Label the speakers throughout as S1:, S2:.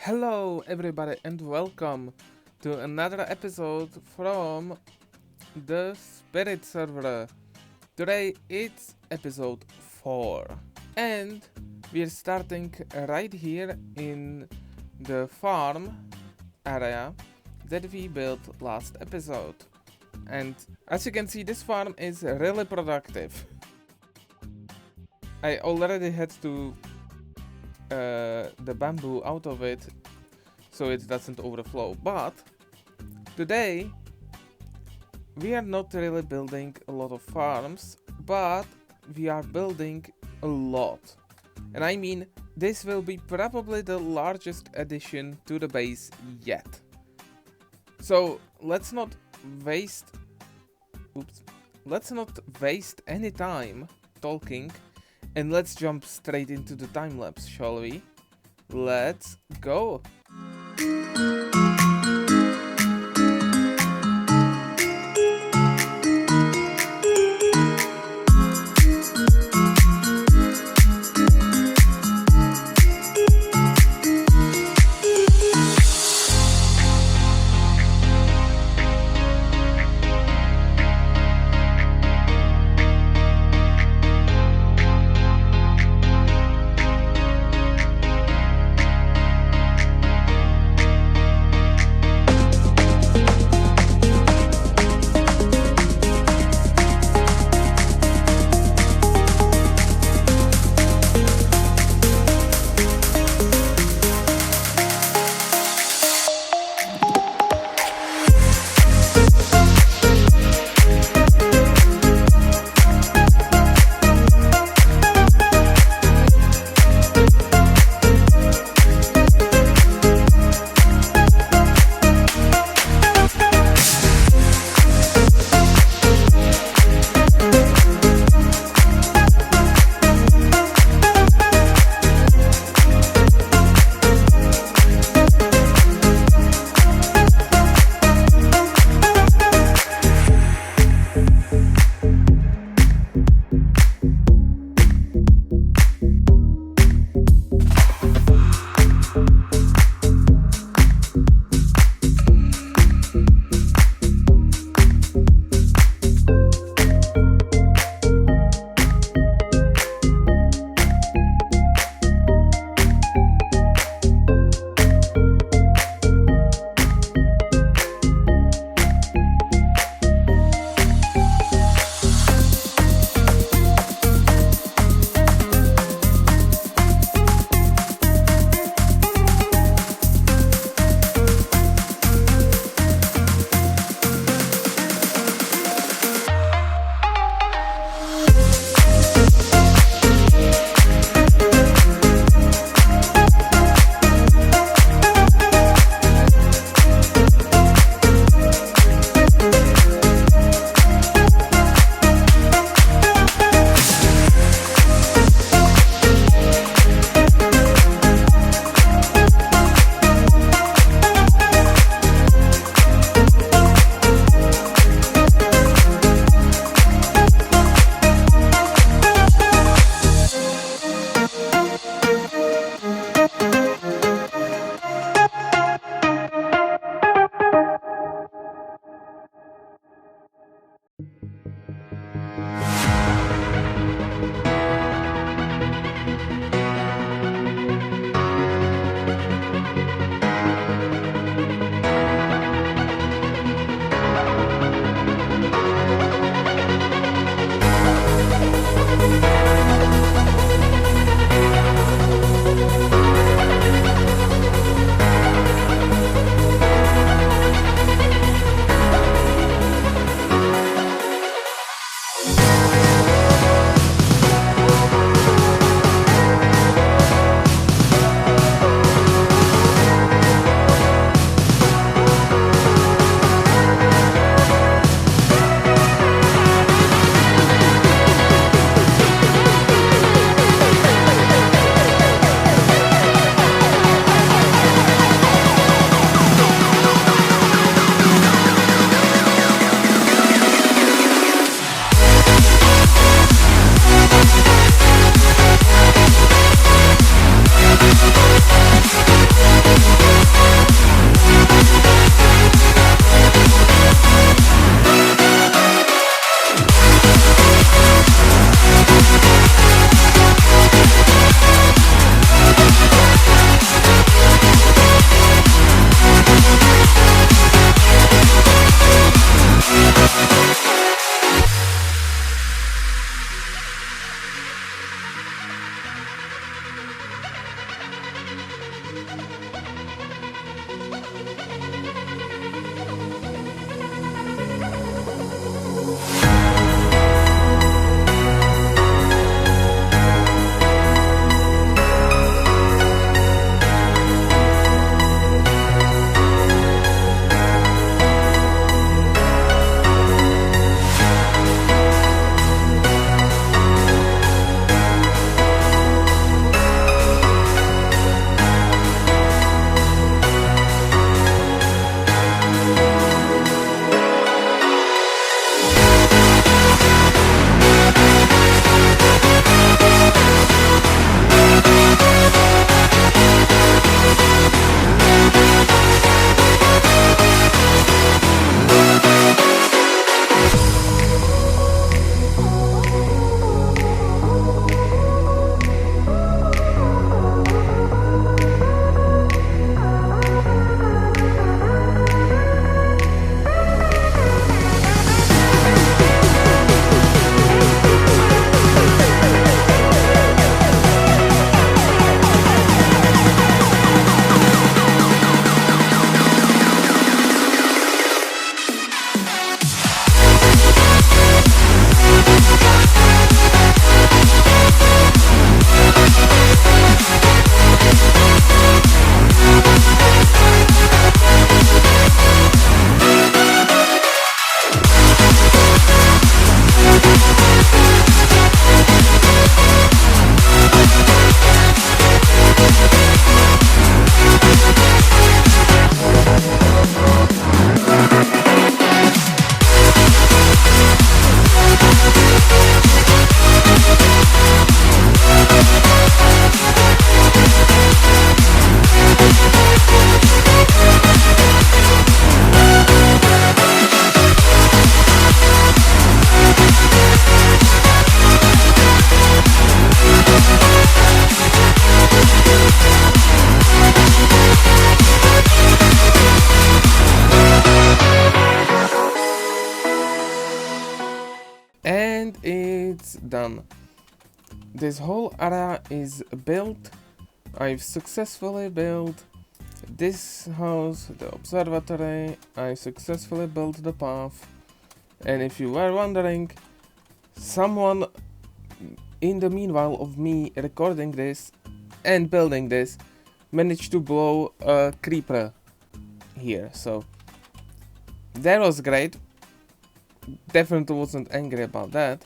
S1: Hello everybody and welcome to another episode from the Spirit server. Today it's episode 4 and we're starting right here in the farm area that we built last episode. And as you can see, this farm is really productive. I already had to the bamboo out of it so it doesn't overflow, but today we are not really building a lot of farms, but we are building a lot. And I mean, this will be probably the largest addition to the base yet. So let's not waste any time talking, and let's jump straight into the time lapse, shall we? Let's go! it's done. This whole area is built. I've successfully built this house, the observatory. I successfully built the path. And if you were wondering, someone in the meanwhile of me recording this and building this managed to blow a creeper here, so that was great. Definitely wasn't angry about that.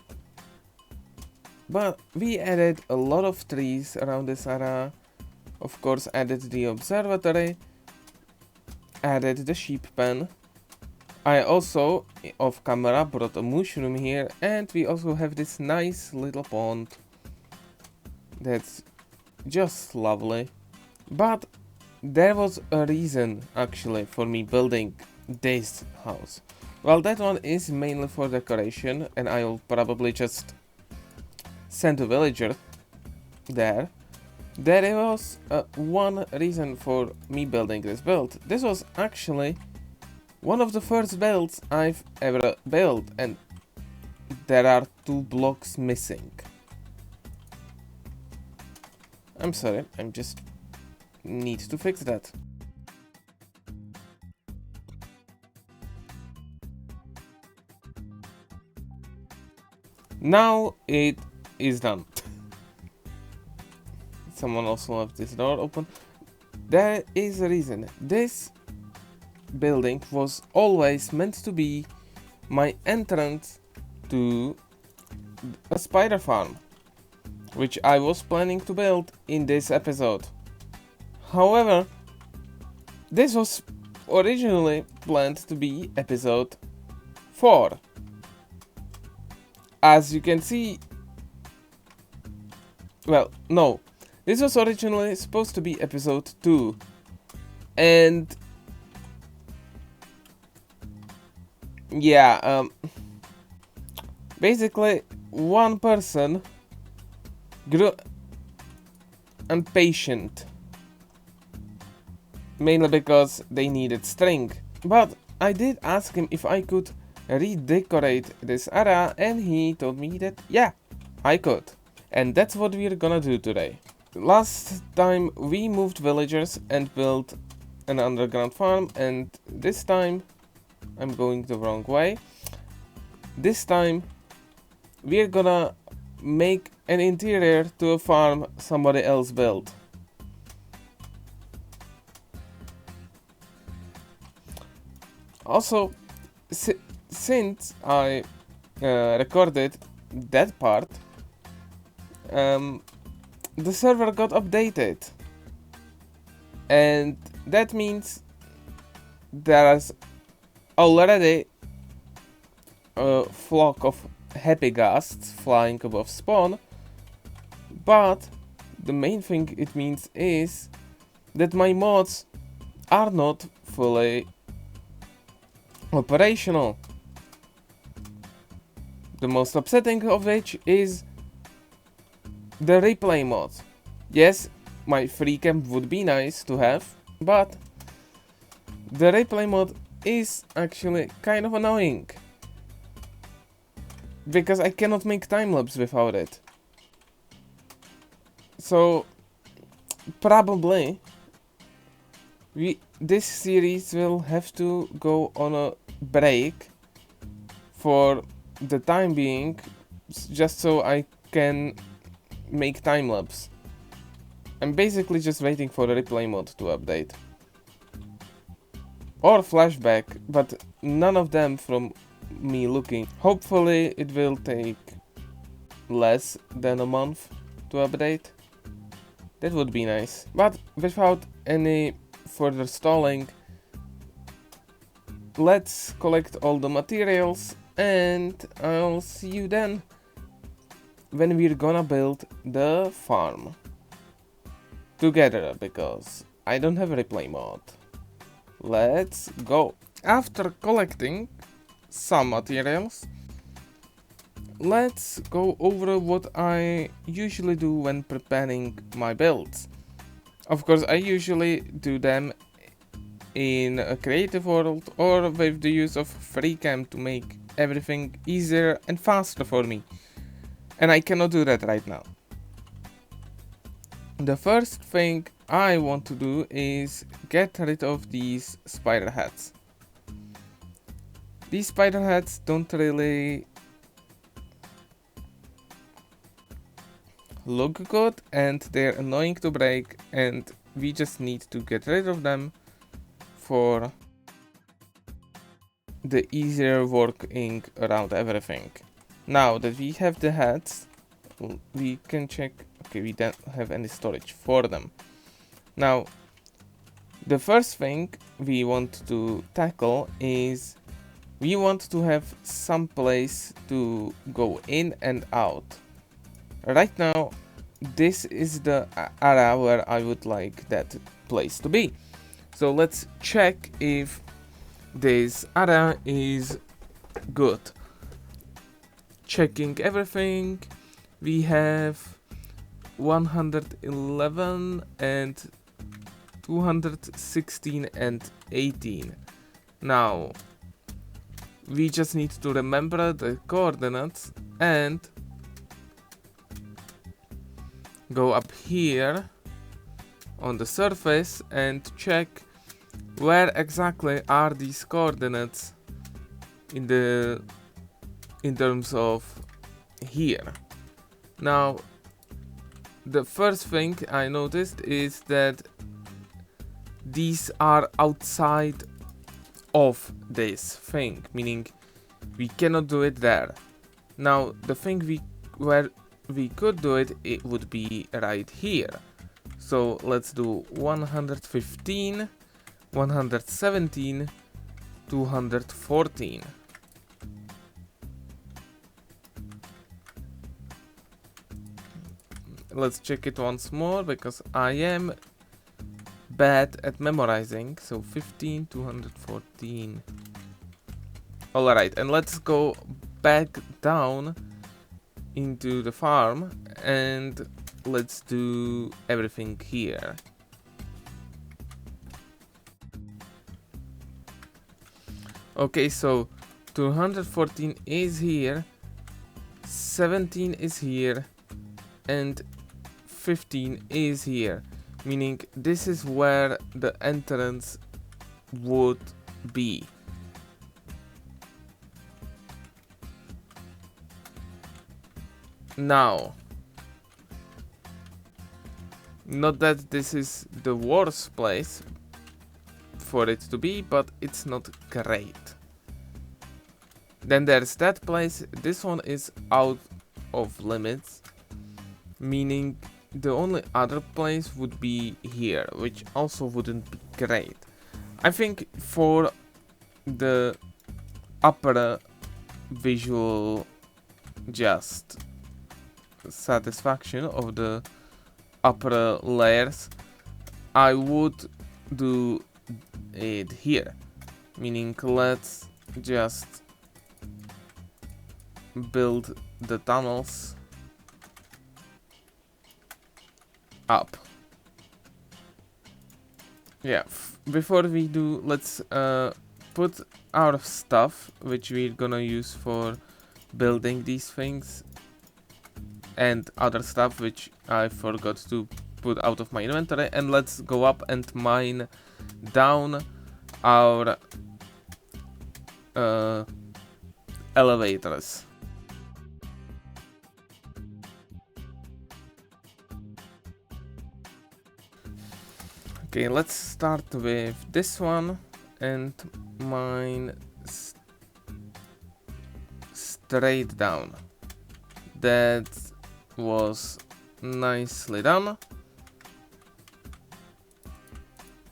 S1: But we added a lot of trees around this area. Of course, added the observatory, added the sheep pen. I also, off camera, brought a mushroom here, and we also have this nice little pond. That's just lovely. But there was a reason, actually, for me building this house. Well, that one is mainly for decoration, and I'll probably just send a villager there. There was one reason for me building this build. This was actually one of the first builds I've ever built, and there are 2 blocks missing. I'm sorry, I'm just need to fix that. Now it is done. Someone also left this door open. There is a reason. This building was always meant to be my entrance to a spider farm, which I was planning to build in this episode. However, this was originally planned to be episode 4. As you can see, well, no, this was originally supposed to be episode 2, and yeah, basically one person grew impatient, mainly because they needed string, but I did ask him if I could redecorate this area, and he told me that yeah, I could. And that's what we're gonna do today. Last time we moved villagers and built an underground farm, and this time I'm going the wrong way. This time we're gonna make an interior to a farm somebody else built. Also, since I recorded that part, the server got updated, and that means there's already a flock of happy ghasts flying above spawn, but the main thing it means is that my mods are not fully operational. The most upsetting of which is the replay mod. Yes, my free camp would be nice to have, but the replay mod is actually kind of annoying, because I cannot make time-lapse without it. So probably this series will have to go on a break for the time being, just so I can make time-lapse. I'm basically just waiting for the replay mode to update. Or flashback, but none of them from me looking. Hopefully it will take less than a month to update. That would be nice. But without any further stalling, let's collect all the materials, and I'll see you then when we're gonna build the farm together, because I don't have a replay mod. Let's go. After collecting some materials, let's go over what I usually do when preparing my builds. Of course, I usually do them in a creative world or with the use of FreeCam to make everything easier and faster for me. And I cannot do that right now. The first thing I want to do is get rid of these spider heads. These spider heads don't really look good and they're annoying to break, and we just need to get rid of them for the easier working around everything. Now that we have the heads, we can check. Okay, we don't have any storage for them. Now, the first thing we want to tackle is we want to have some place to go in and out. Right now, this is the area where I would like that place to be. So let's check if this area is good. Checking everything, we have 111 and 216 and 18. Now, we just need to remember the coordinates and go up here on the surface and check where exactly are these coordinates in terms of here. Now, the first thing I noticed is that these are outside of this thing, meaning we cannot do it there. Now, the thing where we could do it, it would be right here. So let's do 115, 117, 214. Let's check it once more because I am bad at memorizing. So 15, 214. Alright, and let's go back down into the farm and let's do everything here. Okay, so 214 is here, 17 is here, and 15 is here, meaning this is where the entrance would be. Now, not that this is the worst place for it to be, but it's not great. Then there's that place. This one is out of limits, meaning the only other place would be here, which also wouldn't be great. I think for the upper visual just satisfaction of the upper layers, I would do it here, meaning let's just build the tunnels up. Yeah, before we do, let's put our stuff which we're gonna use for building these things and other stuff which I forgot to put out of my inventory, and let's go up and mine down our elevators. Okay, let's start with this one and mine straight down. That was nicely done.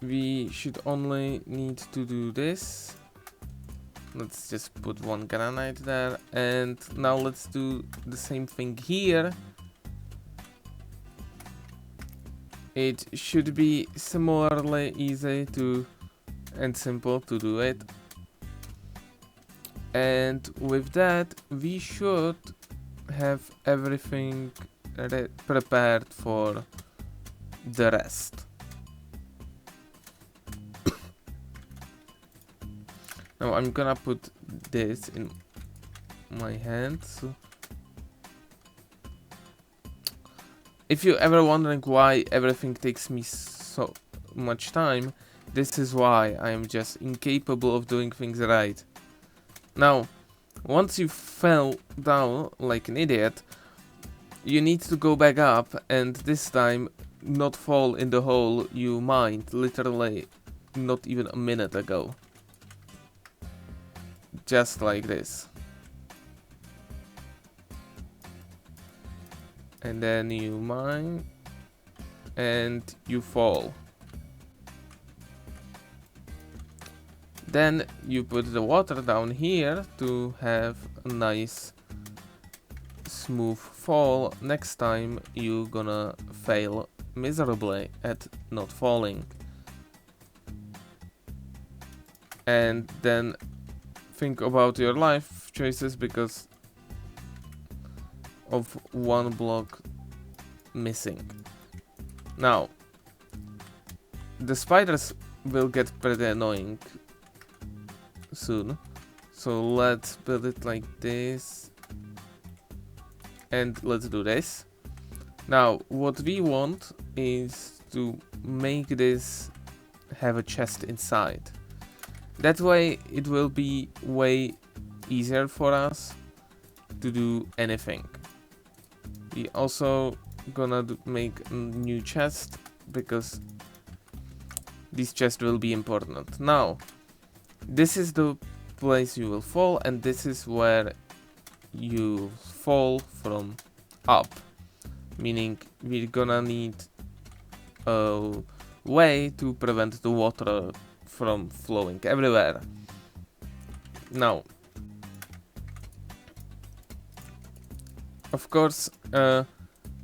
S1: We should only need to do this. Let's just put one granite there, and now let's do the same thing here. It should be similarly easy to and simple to do it. And with that, we should have everything prepared for the rest. Now I'm gonna put this in my hand. So if you're ever wondering why everything takes me so much time, this is why I am just incapable of doing things right. Now, once you fell down like an idiot, you need to go back up and this time not fall in the hole you mined literally not even a minute ago. Just like this. And then you mine and you fall. Then you put the water down here to have a nice smooth fall. Next time you're gonna fail miserably at not falling. And then think about your life choices because of one block missing. Now, the spiders will get pretty annoying soon, so let's build it like this and let's do this. Now what we want is to make this have a chest inside. That way it will be way easier for us to do anything. We also gonna make a new chest because this chest will be important. Now this is the place you will fall and this is where you fall from up, meaning we're gonna need a way to prevent the water from flowing everywhere. Now, of course,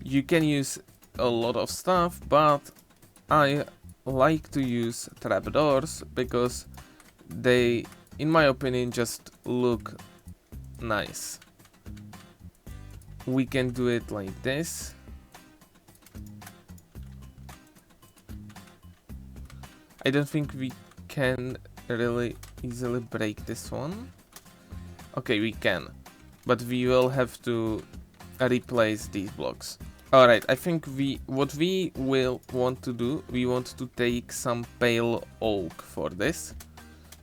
S1: you can use a lot of stuff, but I like to use trapdoors because they, in my opinion, just look nice. We can do it like this. I don't think we can really easily break this one. Okay, we can, but we will have to replace these blocks. Alright, I think what we will want to do, we want to take some pale oak for this.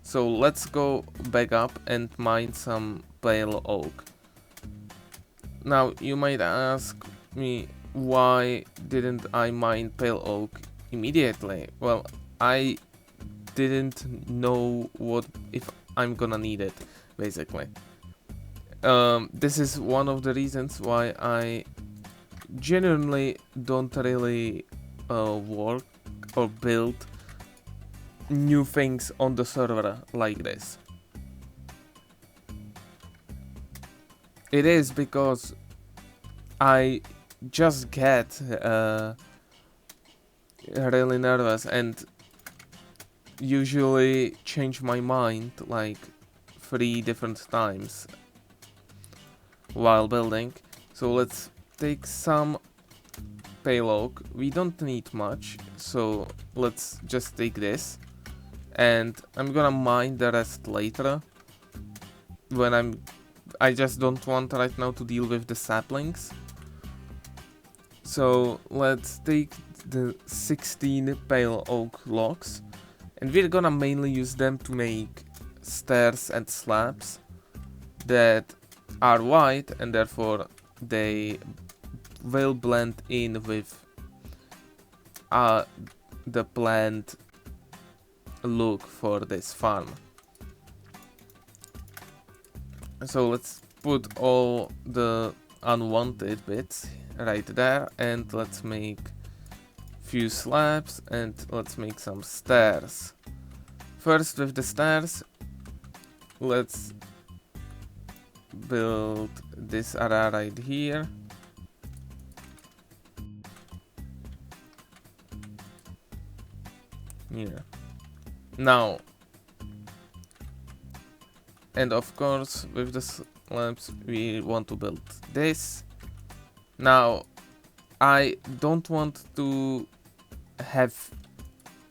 S1: So let's go back up and mine some pale oak. Now you might ask me, why didn't I mine pale oak immediately? Well, I didn't know what if I'm gonna need it, basically. This is one of the reasons why I genuinely don't really work or build new things on the server like this. It is because I just get really nervous and usually change my mind like 3 different times while building. So let's take some pale oak. We don't need much, so let's just take this. And I'm gonna mine the rest later when I just don't want right now to deal with the saplings. So let's take the 16 pale oak logs and we're gonna mainly use them to make stairs and slabs that are white and therefore they will blend in with the planned look for this farm. So let's put all the unwanted bits right there and let's make few slabs and let's make some stairs. First with the stairs, let's build this area right here. Here. Now, and of course with the slabs we want to build this. Now I don't want to have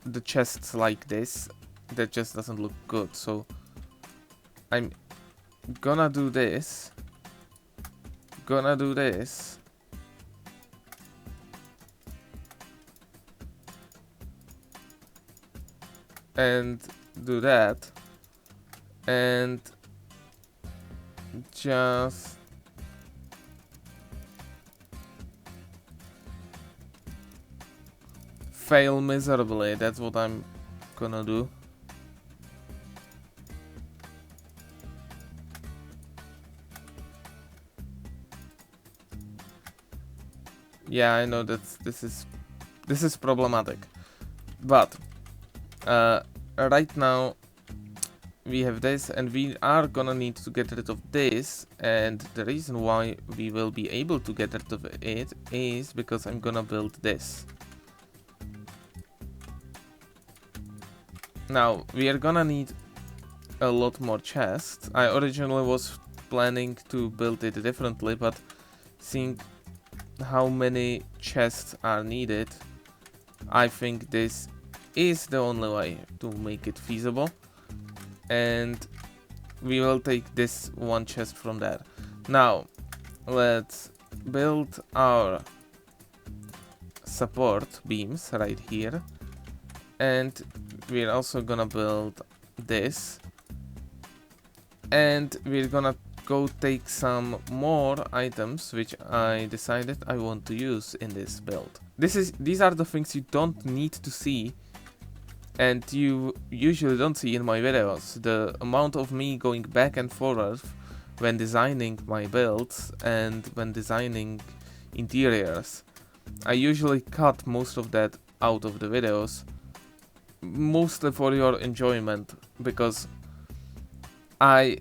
S1: the chests like this, that just doesn't look good, so I'm gonna do this, and do that, and just fail miserably. That's what I'm gonna do. Yeah, I know that this is problematic, but right now we have this, and we are gonna need to get rid of this, and the reason why we will be able to get rid of it is because I'm gonna build this. Now we are gonna need a lot more chests. I originally was planning to build it differently, but seeing how many chests are needed, I think this is the only way to make it feasible, and we will take this one chest from there. Now let's build our support beams right here, and we're also gonna build this, and we're gonna go take some more items which I decided I want to use in this build. These are the things you don't need to see, and you usually don't see in my videos. The amount of me going back and forth when designing my builds and when designing interiors. I usually cut most of that out of the videos, mostly for your enjoyment, because I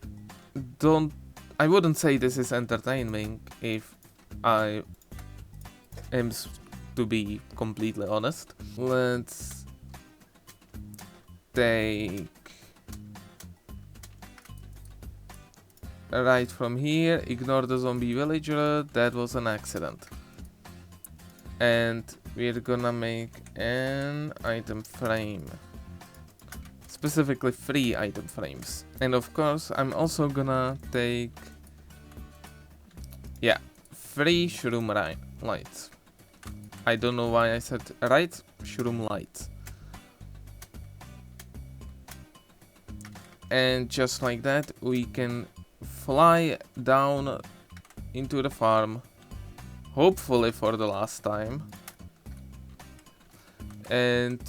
S1: wouldn't say this is entertaining if I am to be completely honest. Let's take right from here, ignore the zombie villager, that was an accident. And we're gonna make an item frame. Specifically 3 item frames. And of course, I'm also gonna take 3 shroom lights. I don't know why I said shroom lights. And just like that, we can fly down into the farm, hopefully for the last time. And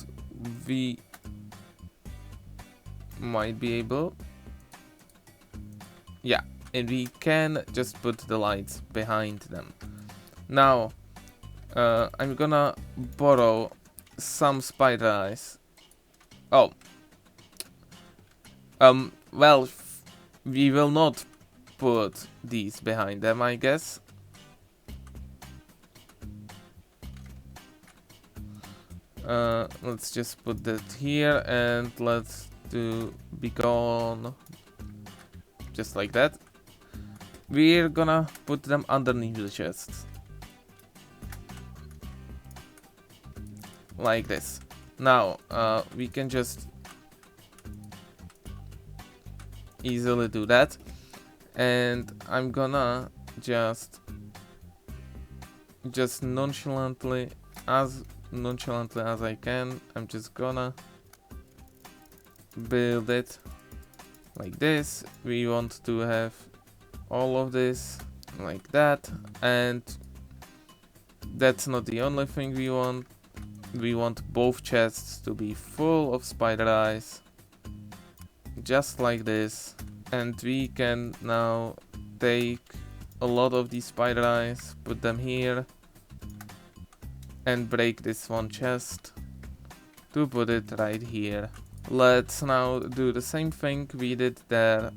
S1: we might be able, and we can just put the lights behind them. Now I'm gonna borrow some spider eyes. Oh, well, we will not put these behind them, I guess. Let's just put that here, and let's do be gone, just like that. We're gonna put them underneath the chests, like this. Now we can just easily do that, and I'm gonna just nonchalantly as I can, I'm just gonna build it like this. We want to have all of this like that, and that's not the only thing we want. We want both chests to be full of spider eyes, just like this. And we can now take a lot of these spider eyes, put them here, and break this one chest to put it right here. Let's now do the same thing we did there,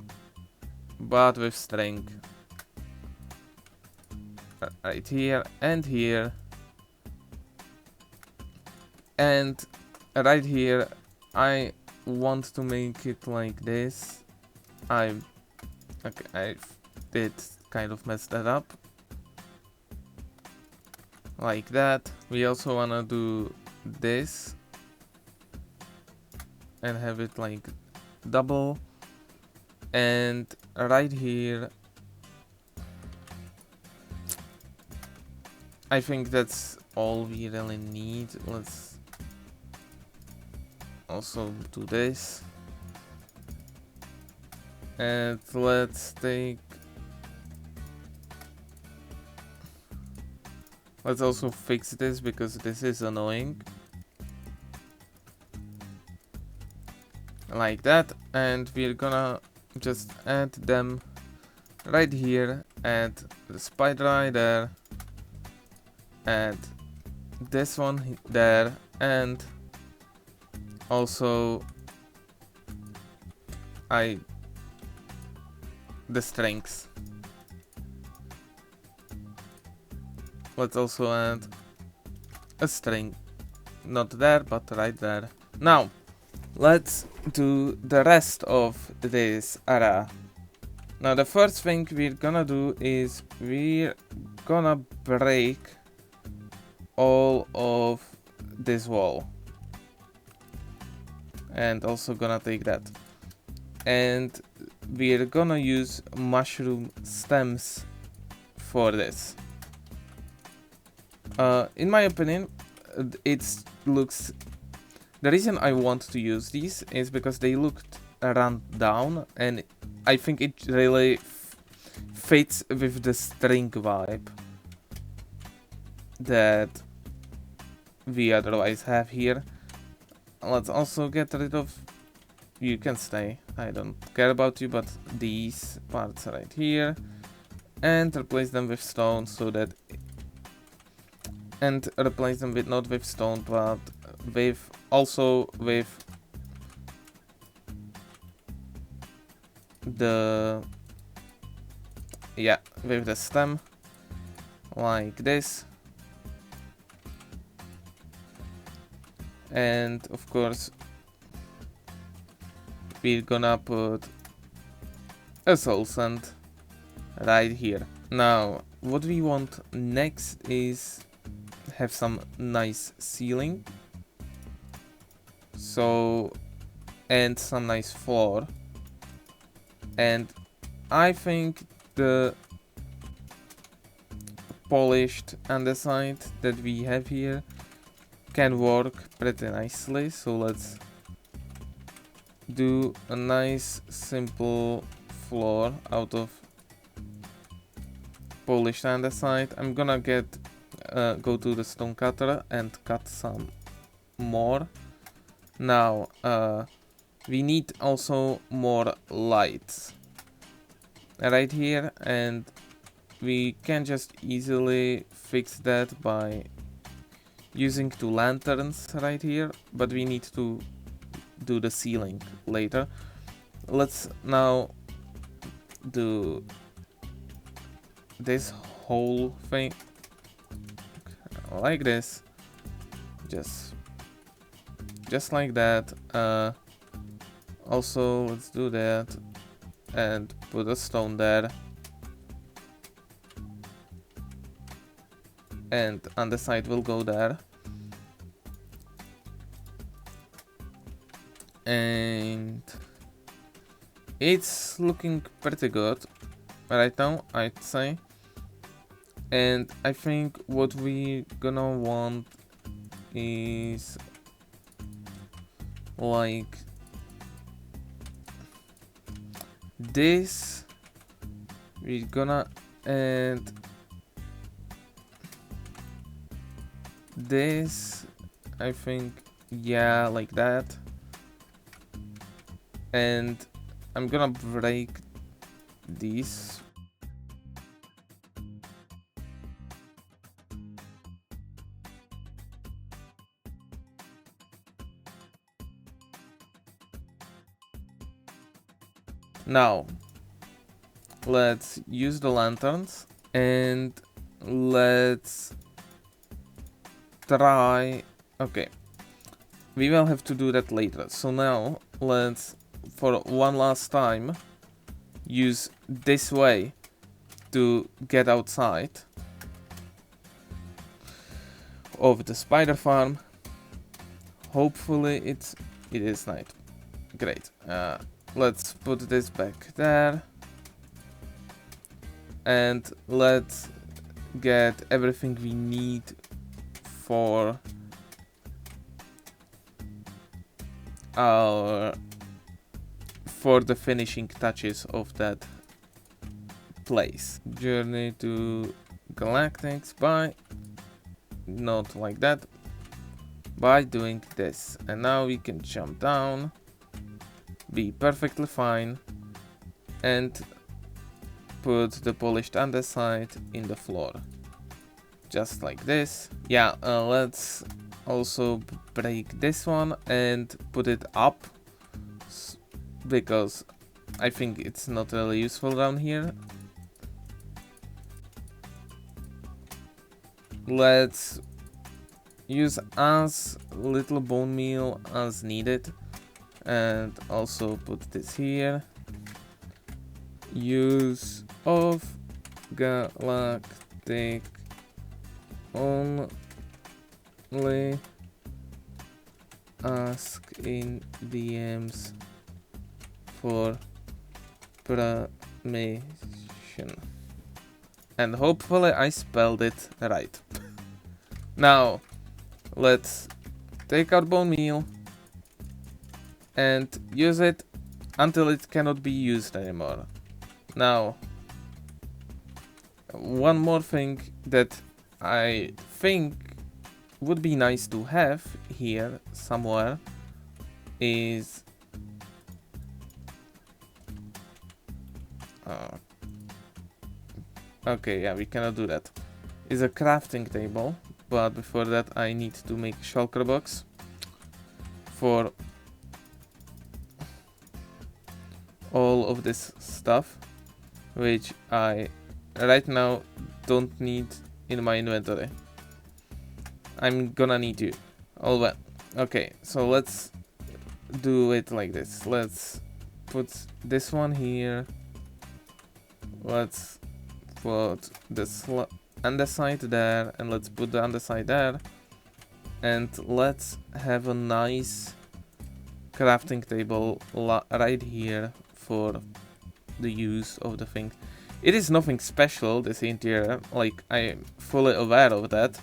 S1: but with string. Right here and here. And right here, I want to make it like this. I did kind of mess that up. Like that. We also wanna do this and have it like double. And right here, I think that's all we really need. also do this. And let's also fix this because this is annoying. Like that, and we're gonna just add them right here, add the spider eye there, add this one there, and also the strings. Let's also add a string, not there but right there. Now let's do the rest of this area. Now the first thing we're gonna do is we're gonna break all of this wall, and also gonna take that, and we're gonna use mushroom stems for this. In my opinion, it looks. The reason I want to use these is because they looked run down, and I think it really fits with the string vibe that we otherwise have here. Let's also get rid of. You can stay. I don't care about you, but these parts right here, and replace them with stone so that. And replace them with not with stone, but with also with the with the stem like this, and of course we're gonna put a soul sand right here. Now what we want next is have some nice ceiling, so, and some nice floor, and I think the polished underside that we have here can work pretty nicely. So let's do a nice simple floor out of polished andesite. I'm gonna go to the stone cutter and cut some more. Now we need also more lights right here, and we can just easily fix that by using 2 lanterns right here, but we need to do the ceiling later. Let's now do this whole thing like this, just like that. Also let's do that and put a stone there, and on the side will go there, and it's looking pretty good right now, I'd say. And I think what we gonna want is like this. We're gonna add this, I think, yeah, like that. And I'm gonna break these. Now, let's use the lanterns and let's try. Okay, we will have to do that later. So now let's, for one last time, use this way to get outside of the spider farm. Hopefully it is night. Great. Let's put this back there, and let's get everything we need for our for the finishing touches of that place. Journey to Galactics by not like that, by doing this, and now we can jump down, be perfectly fine, and put the polished underside in the floor, just like this. Yeah, let's also break this one and put it up, because I think it's not really useful down here. Let's use as little bone meal as needed, and also put this here. Use of galactic only, ask in DMs for permission. And hopefully I spelled it right. Now, let's take our bone meal and use it until it cannot be used anymore. Now, one more thing that I think would be nice to have here somewhere is okay, yeah, we cannot do that. Is a crafting table, but before that I need to make a shulker box for all of this stuff, which I right now don't need in my inventory. I'm gonna need you. All well. Okay, so let's do it like this. Let's put this one here. Let's put this underside there, and let's put the underside there, and let's have a nice crafting table right here for the use of the thing. It is nothing special, this interior, like I'm fully aware of that,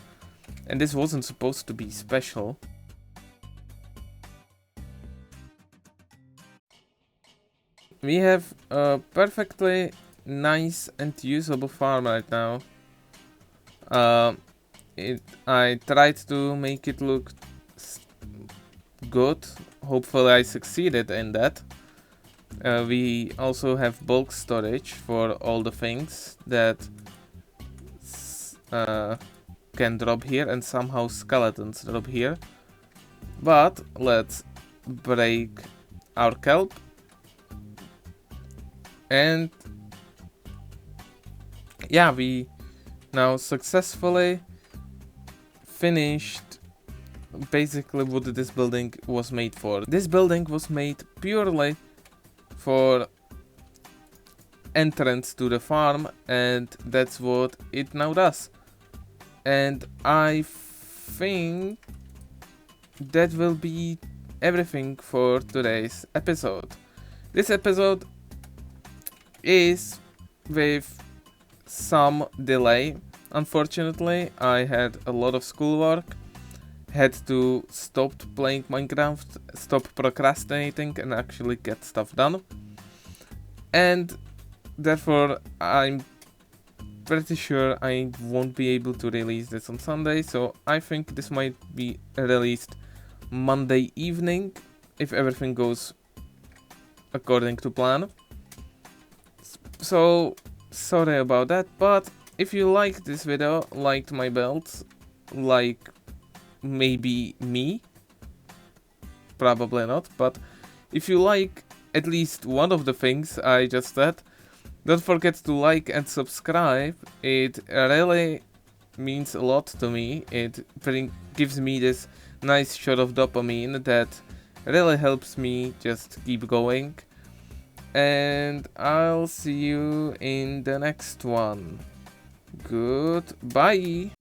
S1: and this wasn't supposed to be special. We have a perfectly nice and usable farm right now. I tried to make it look good. Hopefully I succeeded in that. We also have bulk storage for all the things that can drop here, and somehow skeletons drop here. But let's break our kelp, and yeah, we now successfully finished basically what this building was made for. This building was made purely for entrance to the farm, and that's what it now does. And I think that will be everything for today's episode. This episode is with some delay. Unfortunately, I had a lot of schoolwork, had to stop playing Minecraft, stop procrastinating, and actually get stuff done. And therefore, I'm pretty sure I won't be able to release this on Sunday, so I think this might be released Monday evening, if everything goes according to plan. So, sorry about that, but if you liked this video, liked my builds, like maybe me, probably not, but if you like at least one of the things I just said, don't forget to like and subscribe. It really means a lot to me. It gives me this nice shot of dopamine that really helps me just keep going. And I'll see you in the next one. Goodbye.